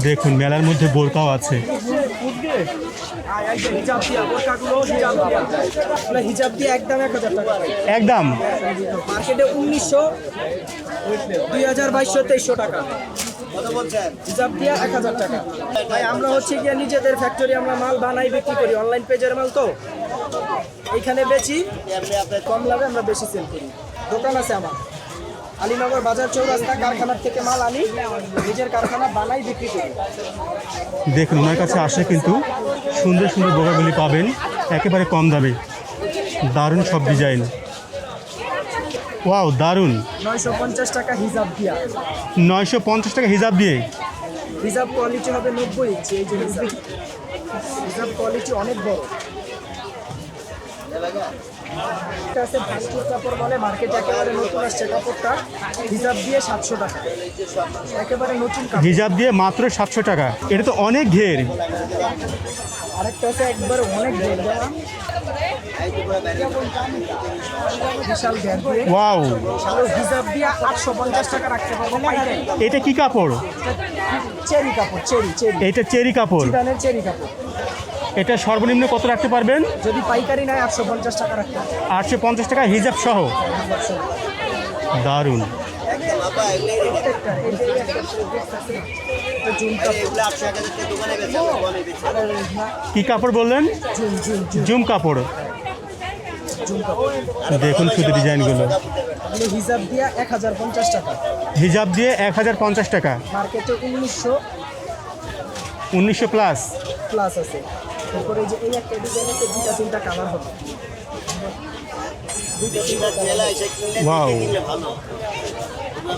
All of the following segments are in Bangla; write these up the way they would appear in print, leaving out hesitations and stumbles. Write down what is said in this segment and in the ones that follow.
দেখুন মেলার মধ্যে বোরকাও আছে। হিজাব দিয়ে একদম 1000 টাকা, একদম মার্কেটে 1900, 2022, 2300 টাকা। হিজাব দিয়ে 1000 টাকা। ভাই আমরা হচ্ছে গিয়ে নিজেদের ফ্যাক্টরি, আমরা মাল বানাই বিক্রি করি, অনলাইন পেজের মাল তো এইখানে বেচি, কম লাভে আমরা বেশি সেল করি। দোকান আছে আমার আলীনগর বাজার চৌরাস্তা, কারখানার থেকে মাল আনি, নিজের কারখানা বানাই বিক্রি করি। দেখুন ওনার কাছে আসে কিন্তু সুন্দর সুন্দর বোরকাগুলি পাবেন একেবারে কম দামে। দারুণ সব ডিজাইন, ওয়াও দারুণ। 950 টাকা হিজাব দিয়া। 950 টাকা হিজাব দিয়ে। হিজাব কোয়ালিটি হবে 90 ইঞ্চি। এই যে হিজাব কোয়ালিটি অনেক বড়। এটা আছে ভাস্টুর কাপড় বলে, মার্কেটে একেবারে নতুন আসছে কাপড়টা। হিজাব দিয়ে 700 টাকা, একেবারে নতুন কাপড়। হিজাব দিয়ে মাত্র 700 টাকা। এটা তো অনেক ঘের। আরেকটা আছে একবারে অনেক ঘের, বিশাল ঘের দিয়ে। ওয়াও, হিজাব দিয়ে 850 টাকা রাখতে পারবো। এটা কি কাপড়? চেরি কাপড়, চেরি চেরি। এটা চেরি কাপড়। চিটানের চেরি কাপড়। এটা সর্বনিম্ন কত রাখতে পারবেন? যদি পাইকারি নেয় 850 টাকা রাখতে হবে। 850 টাকা হিজাব সহ। দারুণ। কি কাপড় বললেন? জুম কাপড়। দেখুন শুধু ডিজাইনগুলো। হিজাব দিয়ে 1050 টাকা। হিজাব দিয়ে 1050 টাকা। মার্কেটে 1900 প্লাস আছে। তারপরে যে এই একটা ডিজাইনের 2-3টা কালার হবে। ওয়াও,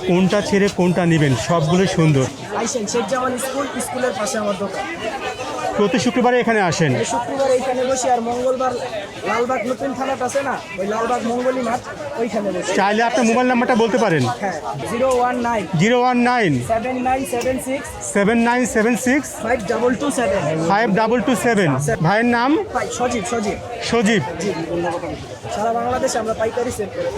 কোনটা ছেড়ে কোনটা নেবেন, সবগুলো সুন্দর। আইসেন শেখ জামান স্কুলের পাশে আমার দোকান। প্রতি শুক্রবারে এখানে আসেন। শুক্রবার এইখানে বসি, আর মঙ্গলবার লালবাগ নতুন থানাটা আছে না, ওই লালবাগ মঙ্গলী মাঠ, ওইখানে বসি। চাইলে আপনার মোবাইল নাম্বারটা বলতে পারেন। হ্যাঁ, 019 79 7976 5227 5227। ভাইয়ের নাম? সজীব। সজীব। জি, সারা বাংলাদেশে আমরা পাইকারি সেল করি।